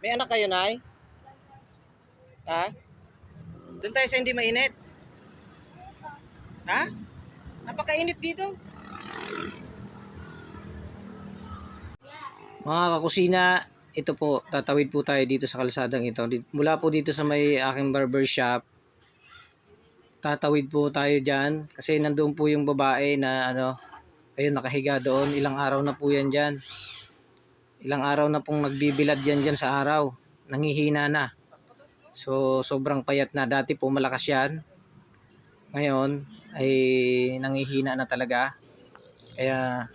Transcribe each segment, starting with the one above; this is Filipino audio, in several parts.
May anak kayo, Nay? Ha? Doon tayo sa hindi mainit. Ha? Napakainit dito. Mga kakusina, ito po, tatawid po tayo dito sa kalsadang ito. Mula po dito sa may aking barber shop, tatawid po tayo dyan. Kasi nandoon po yung babae na ayun, nakahiga doon. Ilang araw na po yan dyan. Ilang araw na pong nagbibilad yan dyan sa araw. Nangihina na. So, sobrang payat na. Dati po malakas yan. Ngayon, ay nangihina na talaga. Kaya,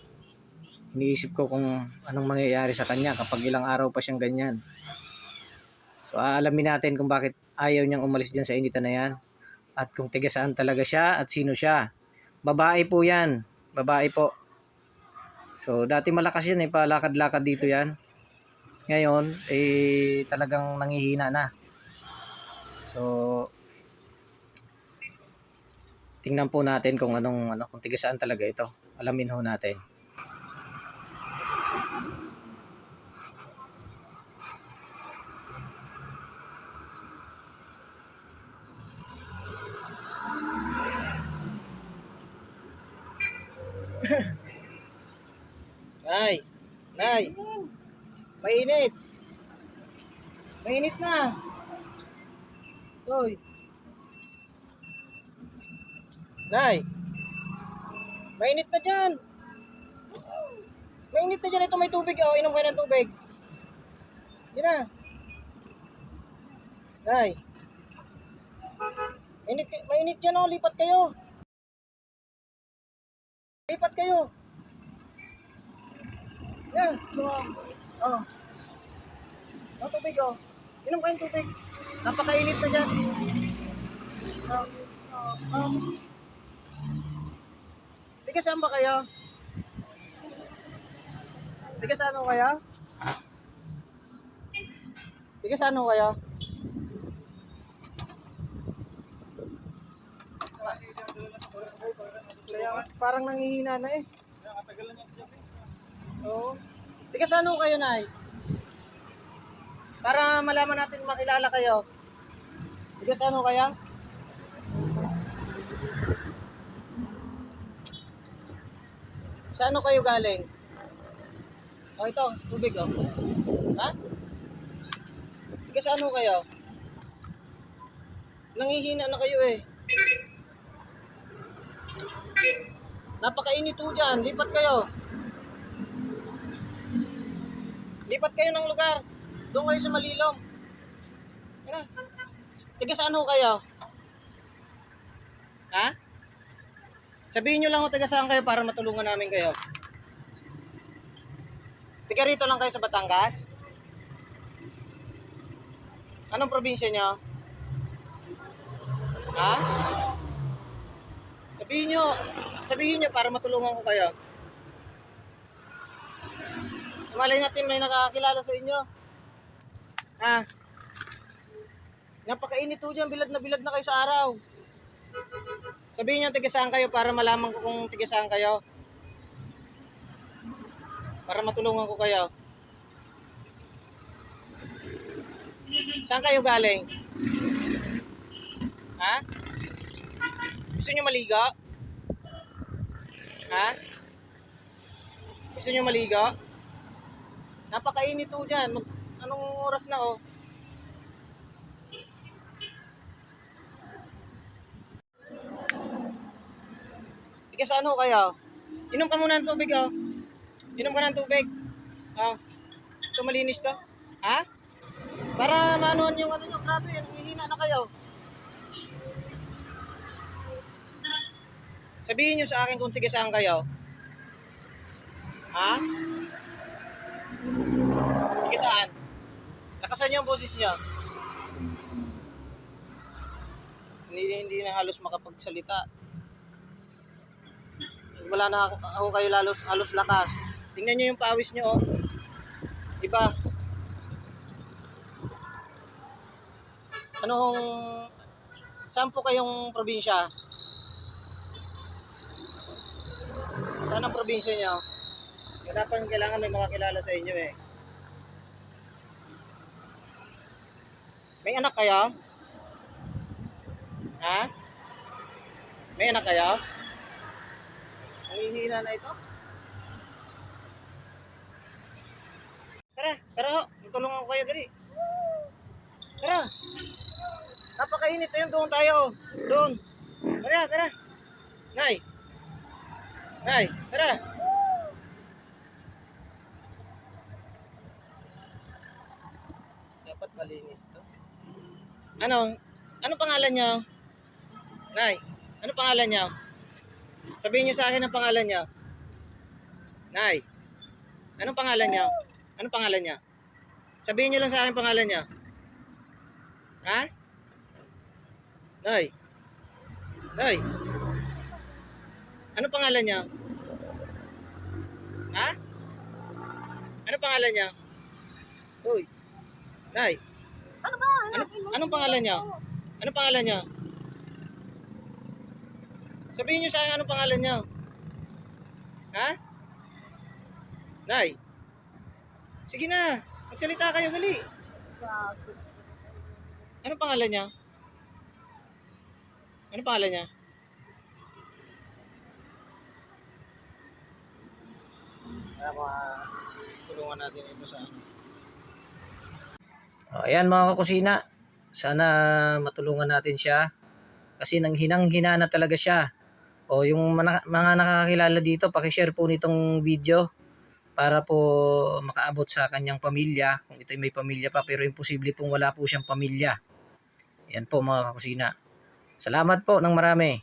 iniisip ko kung anong mangyayari sa kanya kapag ilang araw pa siyang ganyan. So, aalamin natin kung bakit ayaw niyang umalis dyan sa initan na yan. At kung tiga saan talaga siya at sino siya. Babae po yan. Babae po. So, dati malakas yan palakad-lakad dito yan. Ngayon, talagang nangihina na. So, tingnan po natin kung kung tiga saan talaga ito. Alamin ho natin. Nay, mainit. Mainit na. Hoy. Nay, mainit na dyan. Mainit na dyan. Ito may tubig. Inom kayo ng tubig. Hindi na. Nay. Mainit dyan lipat kayo. Lipat kayo. Yan. Oh. Ang tubig Inom kayo ng tubig. Napakainit na dyan. Tiga saan ba kayo? Tiga saan kayo? Tiga saan kayo? Kaya parang nangihina na Oo. Tiga saan kayo, Nay? Para malaman natin makilala kayo. Tiga saan kayo? Saan kayo galing? Ito, tubig Ha? Tiga saan kayo? Nangihina na kayo Napakainit dyan. Lipat kayo. Lipat kayo ng lugar. Doon kayo sa malilom. Tiga saan kayo? Ha? Sabihin nyo lang tiga saan kayo para matulungan namin kayo. Tiga rito lang kayo sa Batangas? Anong probinsya nyo? Ha? Sabihin nyo para matulungan ko kayo. Malay natin may nakakakilala sa inyo. Ha? Napakainit dyan. Bilad na kayo sa araw. Sabihin nyo tiga saan kayo para malaman ko kung tiga saan kayo. Para matulungan ko kayo. Saan kayo galing? Ha? Gusto nyo maligo? Ha? Gusto nyo maligo? Napakainit dyan. Anong oras na Tiga saan kayo? Inom ka muna ng tubig Inom ka ng tubig. Ito malinis to. Ha? Para maanuhan yung nyo. Grabe, nanghihina na kayo. Sabihin nyo sa akin kung tiga saan kayo. Ha? Tiga saan? Lakasan nyo ang boses nyo. Hindi na halos makapagsalita. Wala na ako kayo halos lakas. Tingnan nyo yung pawis nyo Diba? Saan po kayong probinsya? Saan ang probinsya nyo? Kailangan may makakilala sa inyo May anak kayo? Ha? May anak kayo? Nangihina na ito? Tara, tara ho. Tutulungan ko kayo dali. Tara. Napakainit na yun. Doon tayo. Doon. Tara, tara. Nay. Nay, tara. Dapat malinis ito. Ano pangalan niyo? Nay, ano pangalan niyo? Sabihin niyo sa akin ang pangalan niyo. Nay, anong pangalan niyo? Anong pangalan niyo? Sabihin niyo lang sa akin pangalan niyo. Ha? Nay. Nay. Anong pangalan niyo? Ha? Anong pangalan niyo? Uy. Nay. Anong pangalan niyo? Anong pangalan niyo? Sabihin niyo sa akin anong pangalan niyo. Ha? Nay. Sige na. Magsalita kayo dali. Anong pangalan niya? Anong pangalan niya? Tulungan natin ito sa ano. Ayan mga kakusina. Sana matulungan natin siya. Kasi nang hinang-hina na talaga siya. O yung mga nakakilala dito, pakishare po nitong video para po makaabot sa kanyang pamilya. Kung ito may pamilya pa, pero imposible pong wala po siyang pamilya. Yan po mga kakusina. Salamat po ng marami.